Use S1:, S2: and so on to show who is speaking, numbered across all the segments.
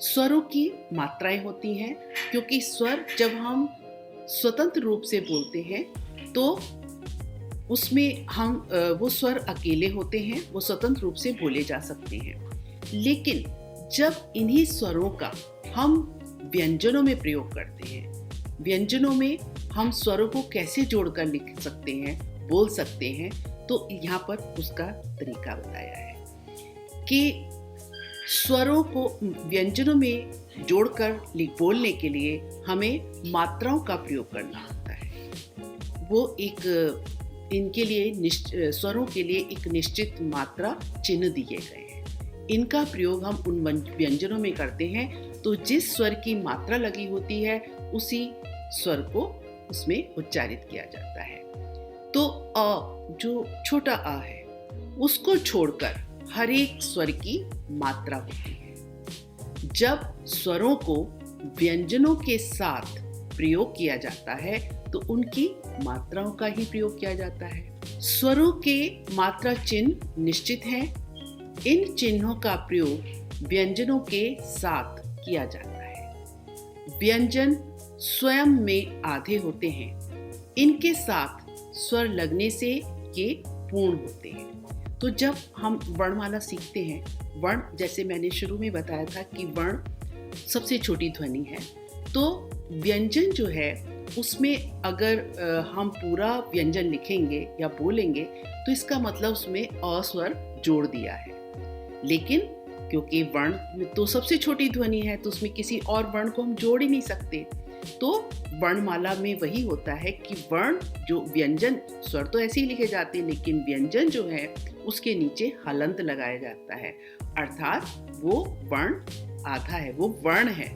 S1: स्वरों की मात्राएं होती हैं, क्योंकि स्वर जब हम स्वतंत्र रूप से बोलते हैं तो उसमें वो स्वर अकेले होते हैं, वो स्वतंत्र रूप से बोले जा सकते हैं। लेकिन जब इन्हीं स्वरों का हम व्यंजनों में प्रयोग करते हैं, व्यंजनों में हम स्वरों को कैसे जोड़कर लिख सकते हैं, बोल सकते हैं, तो यहाँ पर उसका तरीका बताया है कि स्वरों को व्यंजनों में जोड़कर बोलने के लिए हमें मात्राओं का प्रयोग करना होता है। वो एक इनके लिए स्वरों के लिए एक निश्चित मात्रा चिन्ह दिए गए हैं। इनका प्रयोग हम उन व्यंजनों में करते हैं, तो जिस स्वर की मात्रा लगी होती है उसी स्वर को उसमें उच्चारित किया जाता है। तो अ जो छोटा अ है उसको छोड़कर हर एक स्वर की मात्रा होती है। जब स्वरों को व्यंजनों के साथ प्रयोग किया जाता है तो उनकी मात्राओं का ही प्रयोग किया जाता है। स्वरों के मात्रा चिन्ह निश्चित हैं। इन चिन्हों का प्रयोग व्यंजनों के साथ किया जाता है। व्यंजन स्वयं में आधे होते हैं। इनके साथ स्वर लगने से ये पूर्ण होते हैं। तो जब हम वर्णमाला सीखते हैं, वर्ण जैसे मैंने शुरू में बताया था कि वर्ण सबसे छोटी ध्वनि है, तो व्यंजन जो है उसमें अगर हम पूरा व्यंजन लिखेंगे या बोलेंगे तो इसका मतलब उसमें अ स्वर जोड़ दिया है। लेकिन क्योंकि वर्ण तो सबसे छोटी ध्वनि है तो उसमें किसी और वर्ण को हम जोड़ ही नहीं सकते, तो वर्णमाला में वही होता है कि वर्ण जो व्यंजन, स्वर तो ऐसे ही लिखे जाते हैं लेकिन व्यंजन जो है उसके नीचे हलंत लगाया जाता है, अर्थात वो वर्ण आधा है, वो वर्ण है,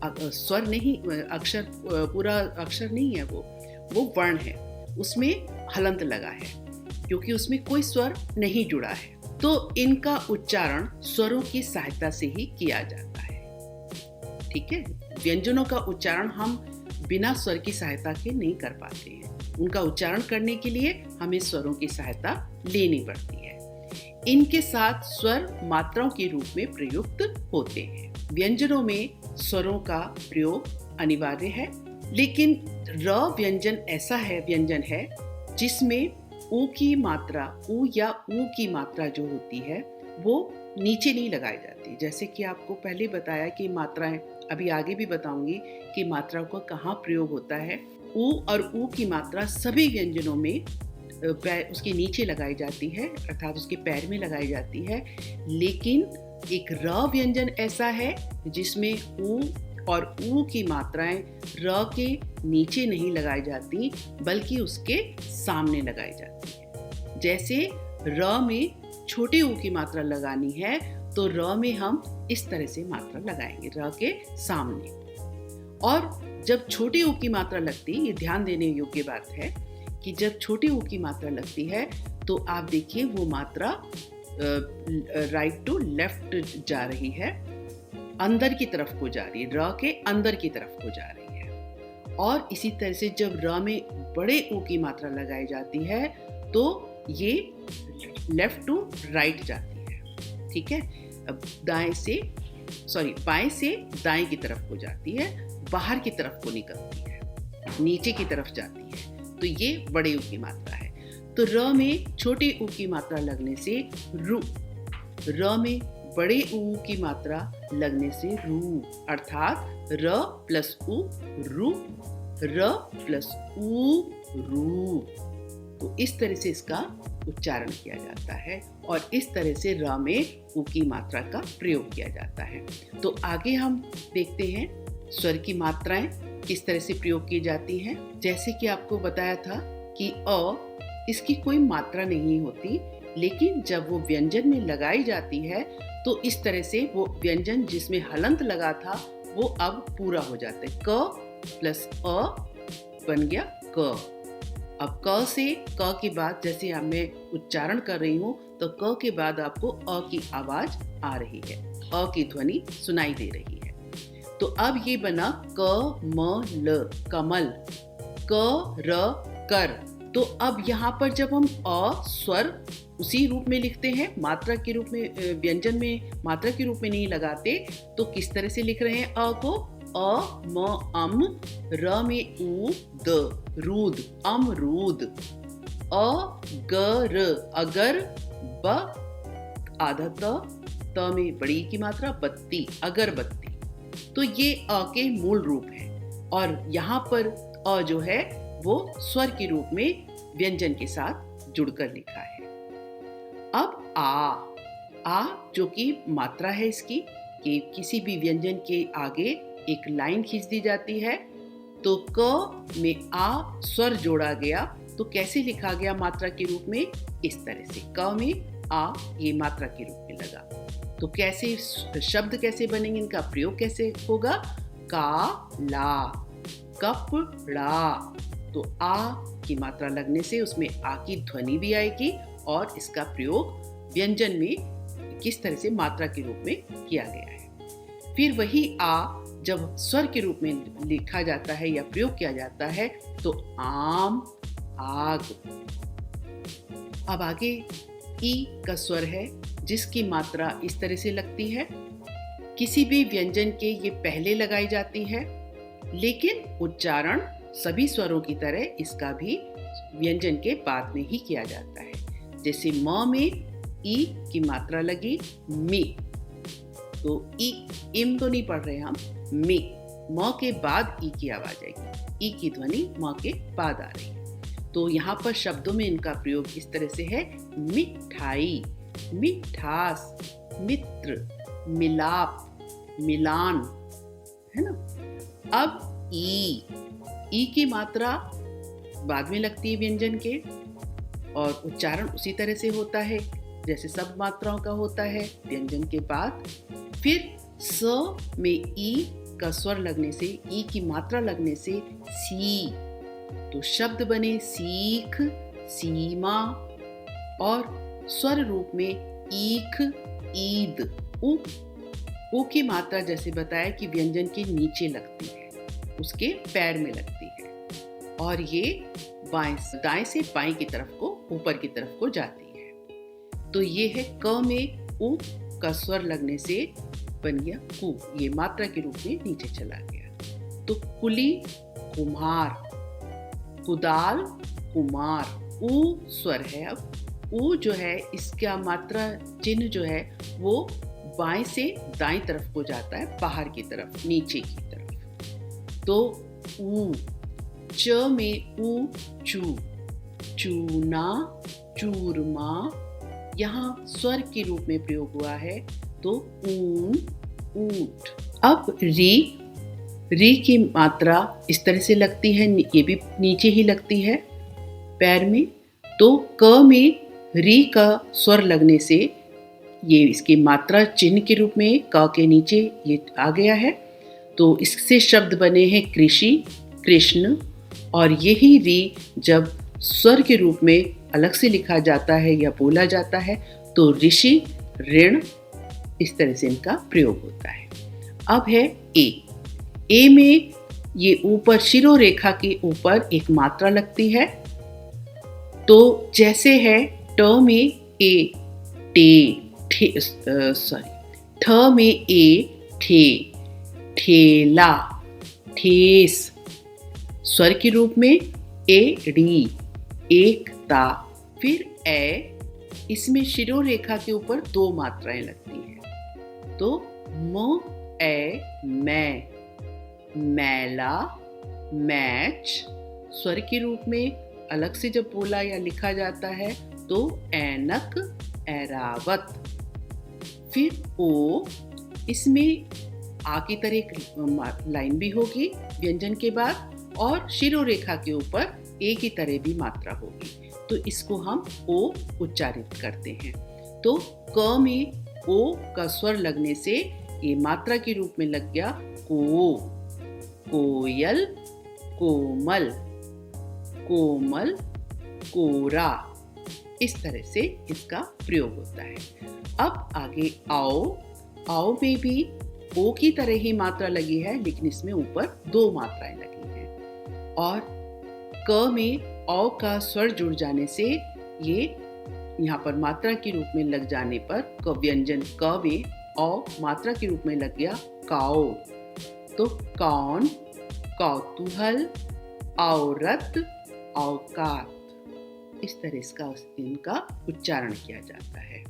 S1: स्वर नहीं, अक्षर पूरा अक्षर नहीं है, वो वर्ण है, उसमें हलंत लगा है क्योंकि उसमें कोई स्वर नहीं जुड़ा है। तो इनका उच्चारण स्वरों की सहायता से ही किया जाता है। ठीक है, व्यंजनों का उच्चारण हम बिना स्वर की सहायता के नहीं कर पाते हैं। उनका उच्चारण करने के लिए हमें स्वरों की सहायता लेनी पड़ती है। इनके साथ स्वर मात्राओं के रूप में प्रयुक्त होते हैं। व्यंजनों में स्वरों का प्रयोग अनिवार्य है, लेकिन र व्यंजन ऐसा व्यंजन है जिसमें ऊ की मात्रा, ऊ या ऊ की मात्रा जो होती है वो नीचे नहीं लगाई जाती। जैसे कि आपको पहले बताया कि मात्राएं, अभी आगे भी बताऊंगी कि मात्राओं का कहाँ प्रयोग होता है। ऊ और ऊ की मात्रा सभी व्यंजनों में उसके नीचे लगाई जाती है, अर्थात उसके पैर में लगाई जाती है। लेकिन एक र व्यंजन ऐसा है जिसमें ऊ और ऊ की मात्राएं र के नीचे नहीं लगाई जाती बल्कि उसके सामने लगाई जाती है। जैसे र में छोटे ऊ की मात्रा लगानी है तो र में हम इस तरह से मात्रा लगाएंगे, र के सामने। और जब छोटे ऊ की मात्रा लगती है, ये ध्यान देने योग्य बात है कि जब छोटे ऊ की मात्रा लगती है तो आप देखिए वो मात्रा राइट टू लेफ्ट जा रही है, अंदर की तरफ को जा रही है, र के अंदर की तरफ को जा रही है। और इसी तरह से जब र में बड़े ऊ की मात्रा लगाई जाती है तो ये लेफ्ट टू राइट जाती है। ठीक है, अब बाएं से दाएं की तरफ को जाती है, बाहर की तरफ को निकलती है, नीचे की तरफ जाती है, तो ये बड़े ऊ की मात्रा है। तो र में छोटे ऊ की मात्रा लगने से रू, र में बड़े ऊ की मात्रा लगने से रू, अर्थात र प्लस ऊ रू, र प्लस ऊ रू। तो इस तरह से इसका उच्चारण किया जाता है और इस तरह से र में ऊ की मात्रा का प्रयोग किया जाता है। तो आगे हम देखते हैं स्वर की मात्राएं किस तरह से प्रयोग की जाती हैं। जैसे कि आपको बताया था कि अ, इसकी कोई मात्रा नहीं होती, लेकिन जब वो व्यंजन में लगाई जाती है तो इस तरह से वो व्यंजन जिसमें हलंत लगा था वो अब पूरा हो जाता है। क प्लस अ बन गया क। अब क से क के बाद जैसे मैं उच्चारण कर रही हूँ तो क के बाद आपको अ की आवाज आ रही है, अ की ध्वनि सुनाई दे रही है। तो अब ये बना क म ल, कमल। क र कर, तो अब यहाँ पर जब हम अ स्वर उसी रूप में लिखते हैं, मात्रा के रूप में, व्यंजन में मात्रा के रूप में नहीं लगाते, तो किस तरह से लिख रहे हैं अ को? अ म अम, र में उ द, रूद, अमरूद। अ ग र, अगर, ब आधा त में बड़ी की मात्रा, बत्ती, अगरबत्ती। तो ये अ के मूल रूप है और यहाँ पर अ जो है वो स्वर के रूप में व्यंजन के साथ जुड़कर लिखा है। अब आ जो कि मात्रा है इसकी, कि किसी भी व्यंजन के आगे एक लाइन खींच दी जाती है, तो क में आ स्वर जोड़ा गया, तो कैसे लिखा गया मात्रा के रूप में? इस तरह से क में आ ये मात्रा के रूप में लगा। तो कैसे शब्द कैसे बनेंगे, इनका प्रयोग कैसे होगा? काला, कपड़ा। तो आ की मात्रा लगने से उसमें आ की ध्वनि भी आएगी और इसका प्रयोग व्यंजन में किस तरह से मात्रा के रूप में किया गया है। फिर वही आ जब स्वर के रूप में लिखा जाता है या प्रयोग किया जाता है, तो आम, आग। अब आगे ई का स्वर है जिसकी मात्रा इस तरह से लगती है। किसी भी व्यंजन के ये पहले लगाई जाती है, लेकिन उच्चारण सभी स्वरों की तरह इसका भी व्यंजन के बाद में ही किया जाता है। जैसे म में ई की मात्रा लगी, मी, तो ई, इम तो नहीं पढ़ रहे हम, मी, म के बाद ई की आवाज आएगी, ई की ध्वनि म के बाद आ रही है। तो यहाँ पर शब्दों में इनका प्रयोग इस तरह से है, मिठाई, मिठास, मित्र, मिलाप, मिलान, है ना। अब ई की मात्रा बाद में लगती है व्यंजन के और उच्चारण उसी तरह से होता है जैसे सब मात्राओं का होता है व्यंजन के बाद। फिर स में ई का स्वर लगने से, ई की मात्रा लगने से सी, तो शब्द बने सीख, सीमा, और स्वर रूप में ईख, ईद। उ की मात्रा जैसे बताया कि व्यंजन के नीचे लगती है, उसके पैर में लगती है और ये दाएं से बाएं की तरफ को, ऊपर की तरफ को जाती है। तो ये है क में उ का स्वर लगने से बन गया कु, ये मात्रा के रूप में नीचे चला गया। तो कुली, कुम्हार, कुदाल, कुमार। उ स्वर है। अब उ जो है इसका मात्रा चिन्ह जो है वो बाएं से दाएं तरफ को जाता है, बाहर की तरफ, नीचे की तरफ। तो ऊ, च में ऊ, चू, चूना, चूरमा, यहाँ स्वर के रूप में प्रयोग हुआ है, तो ऊन, ऊंट। अब री की मात्रा इस तरह से लगती है, ये भी नीचे ही लगती है पैर में। तो क में री का स्वर लगने से ये इसकी मात्रा चिन्ह के रूप में क के नीचे ये आ गया है। तो इससे शब्द बने हैं कृषि, कृष्ण, और यही री जब स्वर के रूप में अलग से लिखा जाता है या बोला जाता है तो ऋषि, ऋण, इस तरह से इनका प्रयोग होता है। अब है ए में ये ऊपर शिरो रेखा के ऊपर एक मात्रा लगती है। तो जैसे है ट में ए, टे, ठ में ए, ठे, ठेला, ठेस। स्वर के रूप में ए, डी, एकता। फिर ए, इसमें शिरो रेखा के ऊपर दो मात्राएं लगती हैं। तो म, ए, मैं, मैला, मैच। स्वर के रूप में अलग से जब बोला या लिखा जाता है तो ऐनक, ऐरावत। फिर ओ, इसमें आ की तरह एक लाइन भी होगी व्यंजन के बाद और शिरो रेखा के ऊपर ए की तरह भी मात्रा होगी, तो इसको हम ओ उच्चारित करते हैं। तो क में ओ का स्वर लगने से ये मात्रा के रूप में लग गया को, कोयल, कोमल, कोमल, कोरा। इस तरह से इसका प्रयोग होता है। अब आगे आओ में भी ओ की तरह ही मात्रा लगी है, लेकिन इसमें ऊपर दो मात्राएं लगी हैं। और क में औ का स्वर जुड़ जाने से ये यहाँ पर मात्रा के रूप में लग जाने पर क व्यंजन क में औ मात्रा के रूप में लग गया काओ। तो कौन, कौतूहल, औरत, औकात, इस तरह इसका इनका उच्चारण किया जाता है।